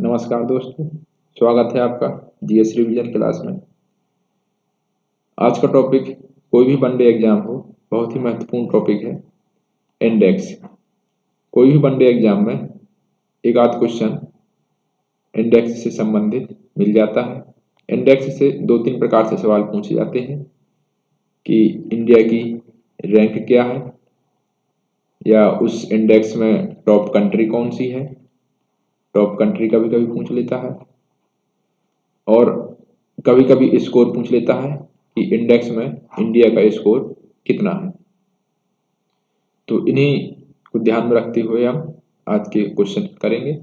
नमस्कार दोस्तों, स्वागत है आपका जीएस रिवीजन क्लास में। आज का टॉपिक कोई भी वनडे एग्जाम हो, बहुत ही महत्वपूर्ण टॉपिक है इंडेक्स। कोई भी वनडे एग्जाम में एक आध क्वेश्चन इंडेक्स से संबंधित मिल जाता है। इंडेक्स से दो तीन प्रकार से सवाल पूछे जाते हैं कि इंडिया की रैंक क्या है, या उस इंडेक्स में टॉप कंट्री कौन सी है। टॉप कंट्री कभी कभी पूछ लेता है, और कभी कभी स्कोर पूछ लेता है कि इंडेक्स में इंडिया का स्कोर कितना है। तो इन्हीं को ध्यान में रखते हुए हम आज के क्वेश्चन करेंगे।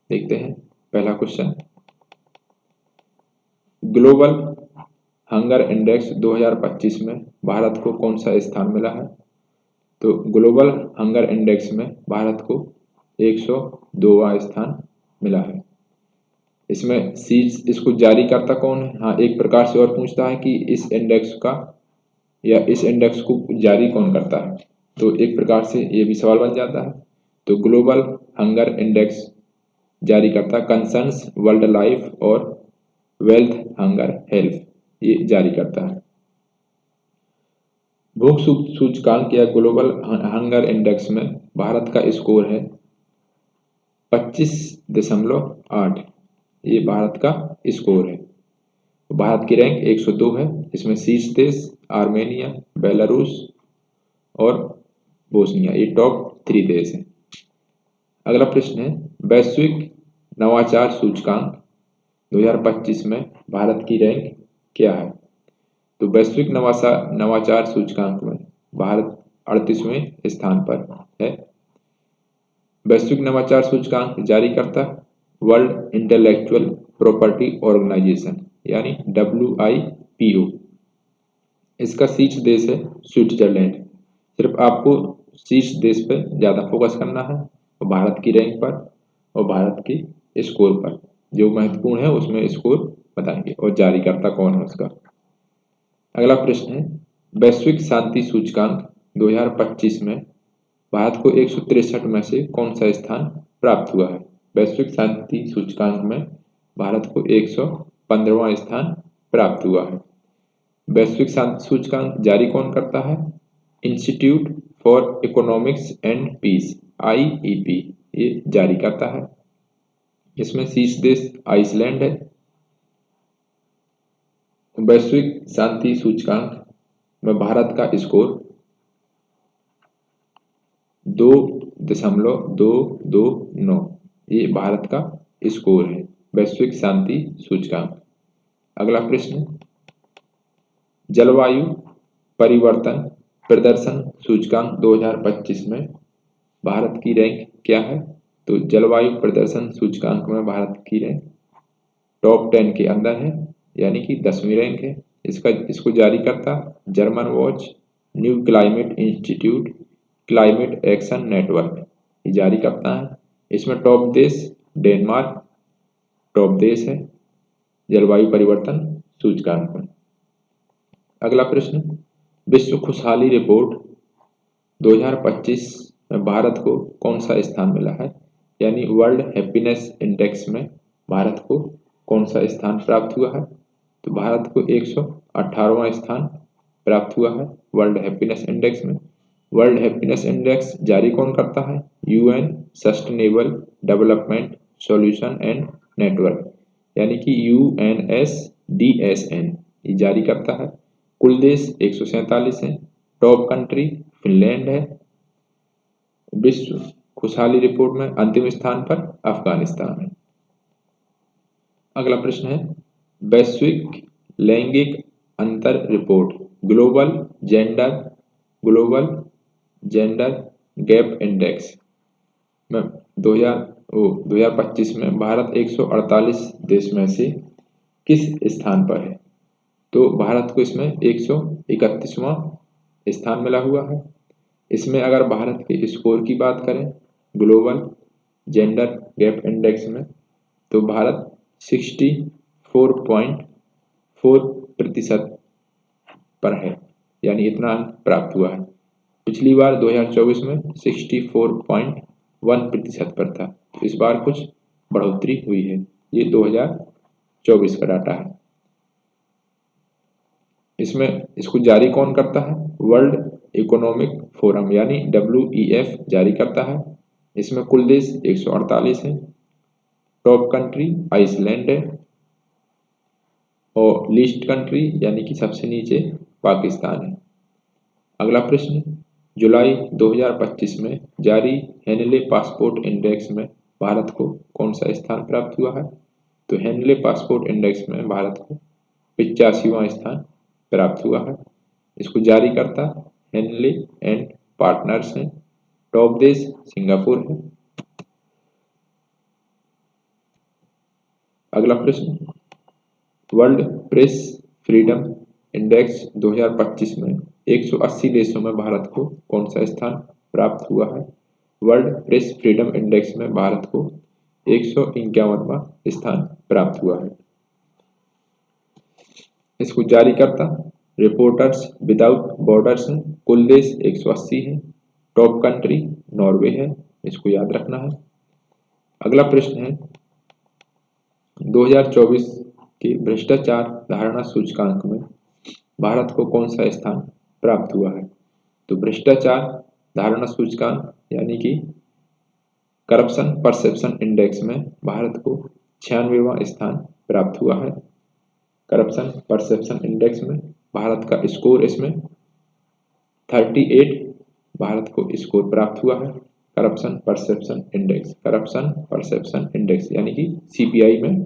देखते हैं पहला क्वेश्चन, ग्लोबल हंगर इंडेक्स 2025 में भारत को कौन सा स्थान मिला है। तो ग्लोबल हंगर इंडेक्स में भारत को 102वां स्थान मिला है। इसमें सीट इसको जारी करता कौन है। हाँ, एक प्रकार से और पूछता है कि इस इंडेक्स का या इस इंडेक्स को जारी कौन करता है। तो एक प्रकार से ये भी सवाल बन जाता है। तो ग्लोबल हंगर इंडेक्स जारी करता कंसर्न्स वर्ल्ड लाइफ और वेल्थ हंगर हेल्थ, ये जारी करता है। भूख सूचकांक या ग्लोबल हंगर इंडेक्स में भारत का स्कोर है 25.8। ये भारत का स्कोर है। भारत की रैंक 102 है। इसमें शीर्ष देश आर्मेनिया, बेलारूस और बोस्निया, ये टॉप 3 देश हैं। अगला प्रश्न है, वैश्विक नवाचार सूचकांक 2025 में भारत की रैंक क्या है। तो वैश्विक नवाचार सूचकांक में भारत 38वें स्थान पर है। वैश्विक नवाचार सूचकांक जारी करता वर्ल्ड इंटेलेक्चुअल प्रॉपर्टी ऑर्गेनाइजेशन यानी WIPO। इसका शीर्ष देश है स्विट्जरलैंड। सिर्फ आपको शीर्ष देश पर ज़्यादा फोकस करना है, और भारत की रैंक पर और भारत के स्कोर पर। जो महत्वपूर्ण है उसमें स्कोर बताएंगे और जारी करता कौन है उसका। अगला प्रश्न है, वैश्विक शांति सूचकांक 2025 में भारत को 163 में से कौन सा स्थान प्राप्त हुआ है। वैश्विक शांति सूचकांक में भारत को 115वां स्थान प्राप्त हुआ है। वैश्विक शांति सूचकांक जारी कौन करता है। Institute for economics and peace IEP, ये जारी करता है। इसमें शीर्ष देश आइसलैंड है। वैश्विक शांति सूचकांक में भारत का स्कोर 2.229, ये भारत का स्कोर है वैश्विक शांति सूचकांक। अगला प्रश्न, जलवायु परिवर्तन प्रदर्शन सूचकांक 2025 में भारत की रैंक क्या है। तो जलवायु प्रदर्शन सूचकांक में भारत की रैंक टॉप 10 के अंदर है, यानी कि 10वीं रैंक है। इसको जारी करता German watch, new climate institute, climate action network, ये जारी करता है। इसमें टॉप देश डेनमार्क टॉप देश है जलवायु परिवर्तन सूचकांक में। अगला प्रश्न, विश्व खुशहाली रिपोर्ट 2025 में भारत को कौन सा स्थान मिला है, यानी वर्ल्ड हैप्पीनेस इंडेक्स में भारत को कौन सा स्थान प्राप्त हुआ है। तो भारत को 118वां स्थान प्राप्त हुआ है वर्ल्ड हैप्पीनेस इंडेक्स में। वर्ल्ड हैप्पीनेस इंडेक्स जारी कौन करता है। UN sustainable development solution and network, यानी कि UNSDSN, ये जारी करता है। कुल देश 147 है। टॉप कंट्री फिनलैंड है। विश्व खुशहाली रिपोर्ट में अंतिम स्थान पर अफगानिस्तान है। अगला प्रश्न है, वैश्विक लैंगिक अंतर report global gender gap index में 2025 में भारत 148 देश में से किस स्थान पर है। तो भारत को इसमें 131वां स्थान मिला हुआ है। इसमें अगर भारत के स्कोर की बात करें ग्लोबल जेंडर गैप इंडेक्स में, तो भारत 64.4% पर है, यानी इतना अंक प्राप्त हुआ है। पिछली बार 2024 में 64.1% पर था। तो इस बार कुछ बढ़ोतरी हुई है। ये 2024 का डाटा है। इसमें इसको जारी कौन करता है? वर्ल्ड इकोनॉमिक फोरम यानी WEF जारी करता है। इसमें कुल देश 148 हैं। टॉप कंट्री आइसलैंड है और लीस्ट कंट्री यानी कि सबसे नीचे पाकिस्तान है। अगला प्रश्न, जुलाई 2025 में जारी हेनले पासपोर्ट इंडेक्स में भारत को कौन सा स्थान प्राप्त हुआ है? तो हेनले पासपोर्ट इंडेक्स में भारत को 85वां स्थान प्राप्त हुआ है। इसको जारी करता हेनले एंड पार्टनर्स हैं। टॉप देश सिंगापुर है। अगला प्रश्न, वर्ल्ड प्रेस फ्रीडम इंडेक्स 2025 में 180 देशों में भारत को कौन सा स्थान प्राप्त हुआ है? वर्ल्ड प्रेस फ्रीडम इंडेक्स में भारत को 151वां स्थान प्राप्त हुआ है। इसको जारी करता रिपोर्टर्स विदाउट बॉर्डर्स है। कुल देश 180 है। टॉप कंट्री नॉर्वे है। इसको याद रखना है। अगला प्रश्न है, 2024 के भ्रष्टाचार धारणा सूचकांक में भारत को कौन सा स्थान प्राप्त हुआ है? तो भ्रष्टाचार धारणा सूचकांक यानी कि करप्शन परसेप्शन इंडेक्स में भारत को 96वां स्थान प्राप्त हुआ है। करप्शन परसेप्शन इंडेक्स में भारत का स्कोर इसमें 38 भारत को स्कोर प्राप्त हुआ है। करप्शन परसेप्शन इंडेक्स यानी कि CPI में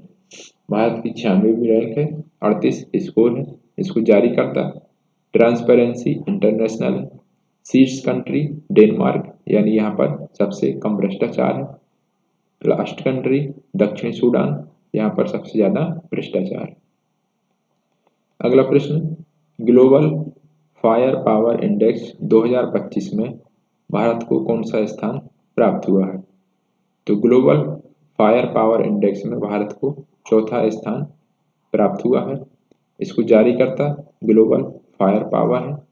भारत की 96वीं रैंक है। 38 स्कोर है। इसको जारी करता ट्रांसपेरेंसी इंटरनेशनल। शीर्ष कंट्री डेनमार्क यानी यहाँ पर सबसे कम भ्रष्टाचार है। लास्ट कंट्री दक्षिण सूडान, यहाँ पर सबसे ज्यादा भ्रष्टाचार है। अगला प्रश्न, ग्लोबल फायर पावर इंडेक्स 2025 में भारत को कौन सा स्थान प्राप्त हुआ है? तो ग्लोबल फायर पावर इंडेक्स में भारत को चौथा स्थान प्राप्त हुआ है। इसको जारी करता ग्लोबल फायर पावर है।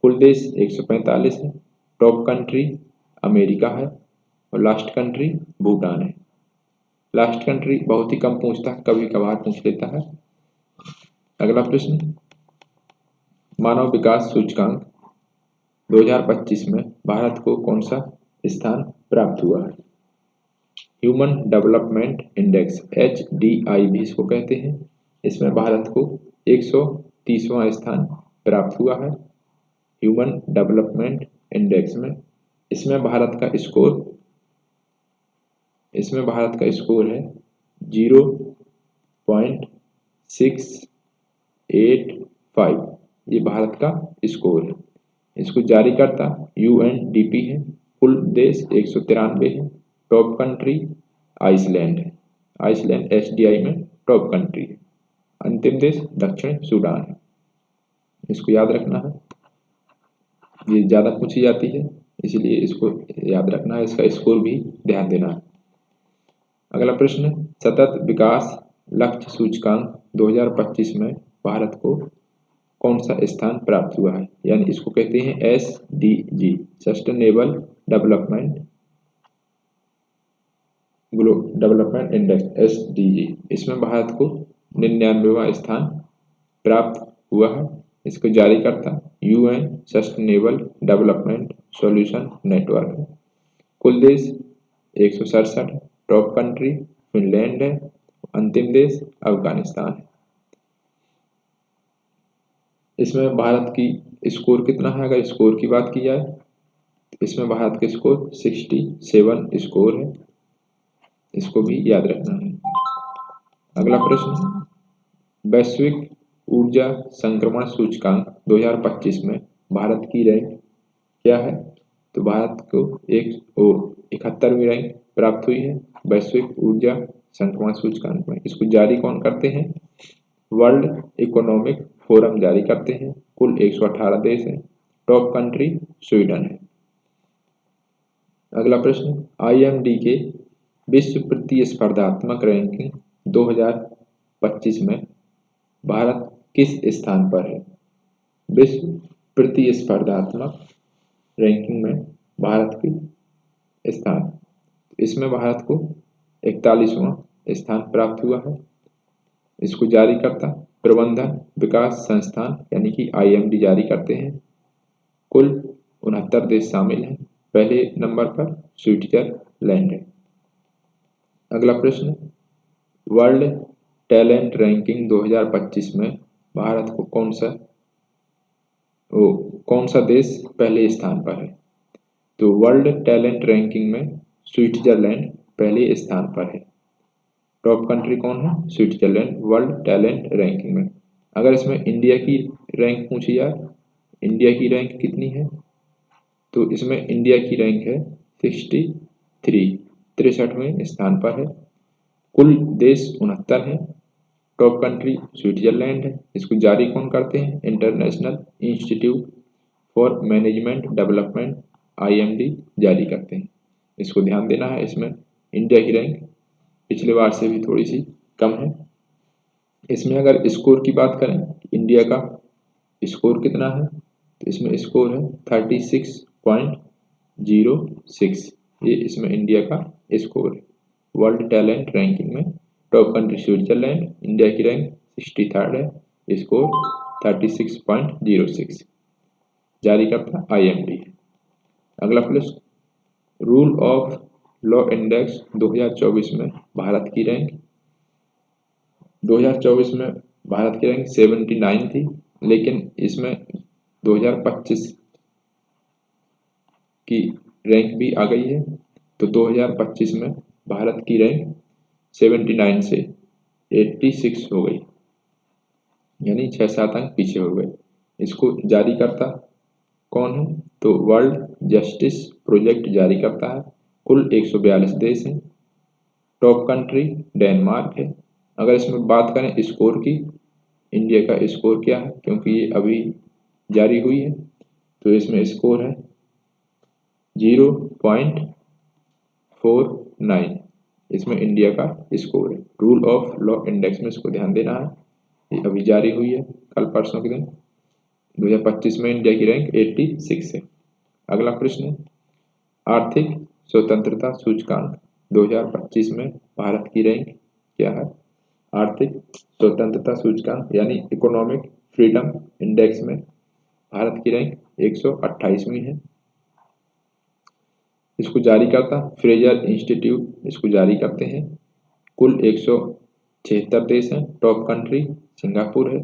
कुल देश 145 है। टॉप कंट्री अमेरिका है और लास्ट कंट्री भूटान है। लास्ट कंट्री बहुत ही कम पूछता है, कभी कभार पूछ लेता है। अगला प्रश्न, मानव विकास सूचकांक 2025 में भारत को कौन सा स्थान प्राप्त हुआ है? ह्यूमन डेवलपमेंट इंडेक्स HDI भी इसको कहते हैं। इसमें भारत को 130वां स्थान प्राप्त हुआ है ह्यूमन डेवलपमेंट इंडेक्स में। इसमें भारत का स्कोर है 0.685। ये भारत का स्कोर है। इसको जारी करता UNDP है। कुल देश 193 है। टॉप कंट्री आइसलैंड है। आइसलैंड HDI में टॉप कंट्री है। अंतिम देश दक्षिण सूडान है। इसको याद रखना है, ये ज्यादा पूछी जाती है इसलिए इसको याद रखना है। इसका स्कोर भी ध्यान देना है। अगला प्रश्न, सतत विकास लक्ष्य सूचकांक 2025 में भारत को कौन सा स्थान प्राप्त हुआ है? यानी इसको कहते हैं SDG sustainable development index SDG। इसमें भारत को 99वां स्थान प्राप्ट हुआ है। इसको जारी करता UN sustainable development solution network है। कुल देश 167। टॉप कंट्री फिनलैंड है। अंतिम देश अफगानिस्तान है। इसमें भारत की स्कोर कितना है? अगर स्कोर की बात की जाए तो इसमें भारत के स्कोर 67 स्कोर है। इसको भी याद रखना है। अगला प्रश्न, वैश्विक ऊर्जा संक्रमण सूचकांक 2025 में भारत की रैंक क्या है? तो भारत को 71वीं रैंक प्राप्त हुई है वैश्विक ऊर्जा संक्रमण सूचकांक में। इसको जारी कौन करते हैं? वर्ल्ड इकोनॉमिक फोरम जारी करते हैं। कुल 118 देश हैं। टॉप कंट्री स्वीडन है। अगला प्रश्न, IMD के विश्व प्रतिस्पर्धात्मक रैंकिंग 2025 में भारत किस स्थान पर है? विश्व प्रतिस्पर्धात्मक रैंकिंग में भारत की स्थान, इसमें भारत को 41वां स्थान प्राप्त हुआ है। इसको जारी करता प्रबंधन विकास संस्थान यानी कि IMD जारी करते हैं। कुल 69 देश शामिल हैं। पहले नंबर पर स्विट्जरलैंड है। अगला प्रश्न, वर्ल्ड टैलेंट रैंकिंग 2025 में भारत को कौन सा देश पहले स्थान पर है? तो वर्ल्ड टैलेंट रैंकिंग में स्विट्जरलैंड पहले स्थान पर है। टॉप कंट्री कौन है? स्विट्जरलैंड वर्ल्ड टैलेंट रैंकिंग में। अगर इसमें इंडिया की रैंक पूछी जाए, इंडिया की रैंक कितनी है? तो इसमें इंडिया की रैंक है 63वें स्थान पर है। कुल देश 69 है। टॉप कंट्री स्विट्जरलैंड है। इसको जारी कौन करते हैं? International institute for management development IMD जारी करते हैं। इसको ध्यान देना है। इसमें इंडिया की रैंक पिछले बार से भी थोड़ी सी कम है। इसमें अगर स्कोर की बात करें, इंडिया का स्कोर कितना है, तो इसमें स्कोर है 36.06। ये इसमें इंडिया का स्कोर है। वर्ल्ड टैलेंट रैंकिंग में टॉप कंट्री स्विट्जरलैंड, इंडिया की रैंक 63rd है, स्कोर 36.06 जारी करता IMD। अगला प्रश्न, रूल ऑफ लॉ इंडेक्स 2024 में भारत की रैंक 2024 में भारत की रैंक 79 थी, लेकिन इसमें 2025 की रैंक भी आ गई है। तो 2025 में भारत की रैंक 79 से 86 हो गई, यानी 6-7 अंक पीछे हो गए। इसको जारी करता कौन है? तो वर्ल्ड जस्टिस प्रोजेक्ट जारी करता है। कुल 142 देश हैं। टॉप कंट्री डेनमार्क है। अगर इसमें बात करें स्कोर की, इंडिया का स्कोर क्या है, क्योंकि ये अभी जारी हुई है, तो इसमें स्कोर है 0.49। इसमें इंडिया का स्कोर है। रूल ऑफ लॉ इंडेक्स में इसको ध्यान देना है। ये अभी जारी हुई है कल परसों के दिन। 2025 में इंडिया की रैंक 86 है। अगला प्रश्न है, आर्थिक स्वतंत्रता सूचकांक 2025 में भारत की रैंक क्या है? आर्थिक स्वतंत्रता सूचकांक यानी इकोनॉमिक फ्रीडम इंडेक्स में भारत की रैंक 128वीं है। इसको जारी करता फ्रेजर इंस्टीट्यूट, इसको जारी करते हैं। कुल 176 देश हैं। टॉप कंट्री सिंगापुर है।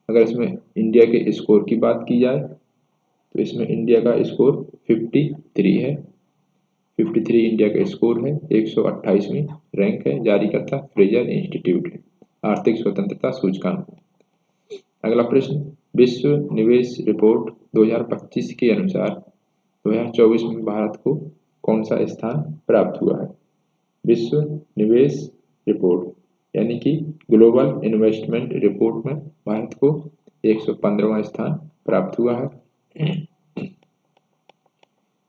अगर इसमें इंडिया के स्कोर की बात की जाए, तो इसमें इंडिया का स्कोर 53 है। 53 इंडिया का स्कोर है। 128वीं रैंक है। जारी करता फ्रेजर इंस्टीट्यूट है आर्थिक स्वतंत्रता सूचकांक। अगला प्रश्न, विश्व निवेश रिपोर्ट 2025 के अनुसार 2024 में भारत को कौन सा स्थान प्राप्त हुआ है? विश्व निवेश रिपोर्ट यानी कि ग्लोबल इन्वेस्टमेंट रिपोर्ट में भारत को 115वां स्थान प्राप्त हुआ है।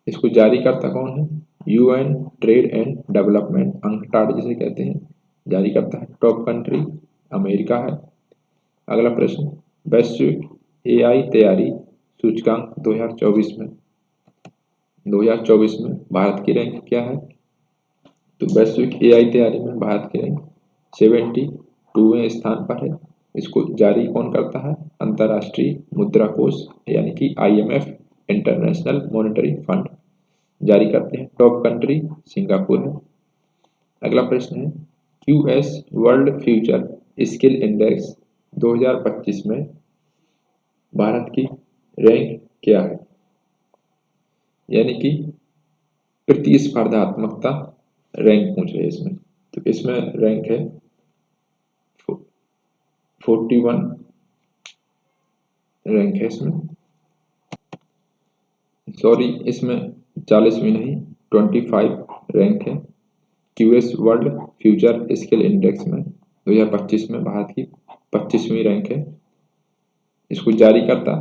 इसको जारी करता कौन है? UN trade and development, UNCTAD जिसे कहते हैं, जारी करता है। टॉप कंट्री अमेरिका है। अगला प्रश्न, वैश्विक AI तैयारी सूचकांक 2024 में भारत की रैंक क्या है? तो वैश्विक AI तैयारी में भारत की रैंक 72वें स्थान पर है। इसको जारी कौन करता है? अंतर्राष्ट्रीय मुद्रा कोष यानी कि IMF, इंटरनेशनल मॉनेटरी फंड जारी करते हैं। टॉप कंट्री सिंगापुर है। अगला प्रश्न है, QS world future skill index 2025 में भारत की रैंक क्या है? यानी कि प्रतिस्पर्धात्मकता रैंक पूछ रहे हैं इसमें। तो इसमें रैंक है 41 रैंक है इसमें, सॉरी इसमें 40वीं नहीं 25 रैंक है। QS world future skill index में 2025 में भारत की 25वीं रैंक है। इसको जारी करता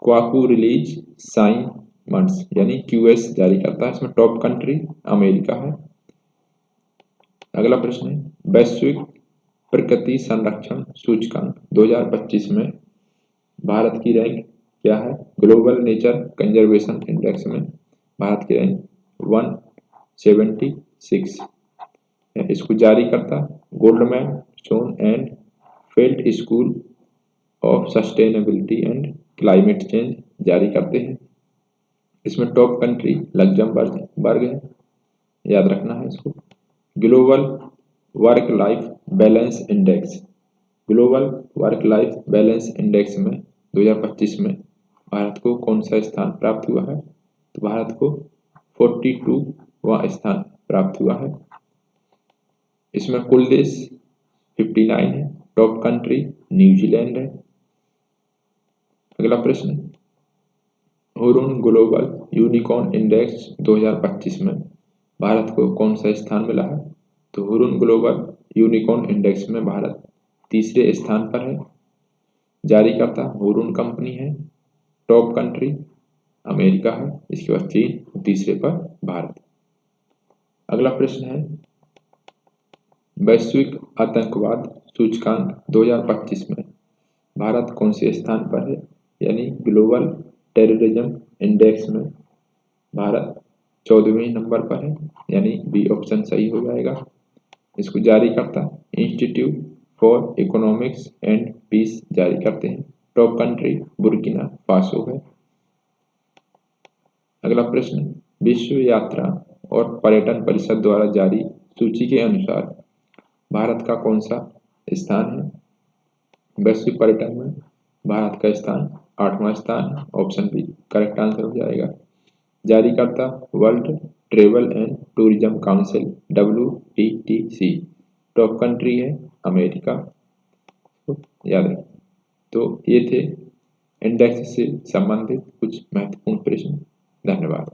क्वाकू रिलीज साइमंड्स यानी QS जारी करता है। इसमें टॉप कंट्री अमेरिका है। अगला प्रश्न है, वैश्विक प्रकृति संरक्षण सूचकांक 2025 में भारत की रैंक क्या है? ग्लोबल नेचर कंजर्वेशन इंडेक्स में भारत की रैंक 176। इसको जारी करता Goldman Sonnenfeldt school of sustainability and climate change जारी करते हैं। इसमें टॉप कंट्री लग्जमबर्ग है, याद रखना है इसको। Global work life balance index, global work life balance index में 2025 में भारत को कौन सा स्थान प्राप्त हुआ है? तो भारत को 42वां स्थान प्राप्त हुआ है। इसमें कुल देश 59 है, टॉप कंट्री न्यूजीलैंड है। अगला प्रश्न, हुरुन ग्लोबल यूनिकॉर्न इंडेक्स 2025 में भारत को कौन सा स्थान मिला है? तो हुरुन ग्लोबल यूनिकॉर्न इंडेक्स में भारत तीसरे स्थान पर है। जारी करता हुरुन कंपनी है। टॉप कंट्री अमेरिका है, इसके बाद चीन, तीसरे पर भारत। अगला प्रश्न है, वैश्विक आतंकवाद सूचकांक 2025 में भारत कौन से स्थान पर है? यानी ग्लोबल टेररिज्म इंडेक्स में भारत 14वें नंबर पर है, यानी बी ऑप्शन सही हो जाएगा। इसको जारी करता institute for economics and peace जारी करते हैं। टॉप कंट्री बुर्किना फासो है। अगला प्रश्न, विश्व यात्रा और पर्यटन परिषद द्वारा जारी सूची के अनुसार भारत का कौन सा स्थान है? वैश्विक पर्यटन में भारत का स्थान 8वां स्थान है, ऑप्शन बी करेक्ट आंसर हो जाएगा। जारी करता world travel and tourism council WTTC। Top country है अमेरिका, तो याद रखें। तो ये थे इंडेक्स से संबंधित कुछ महत्वपूर्ण प्रश्न। धन्यवाद।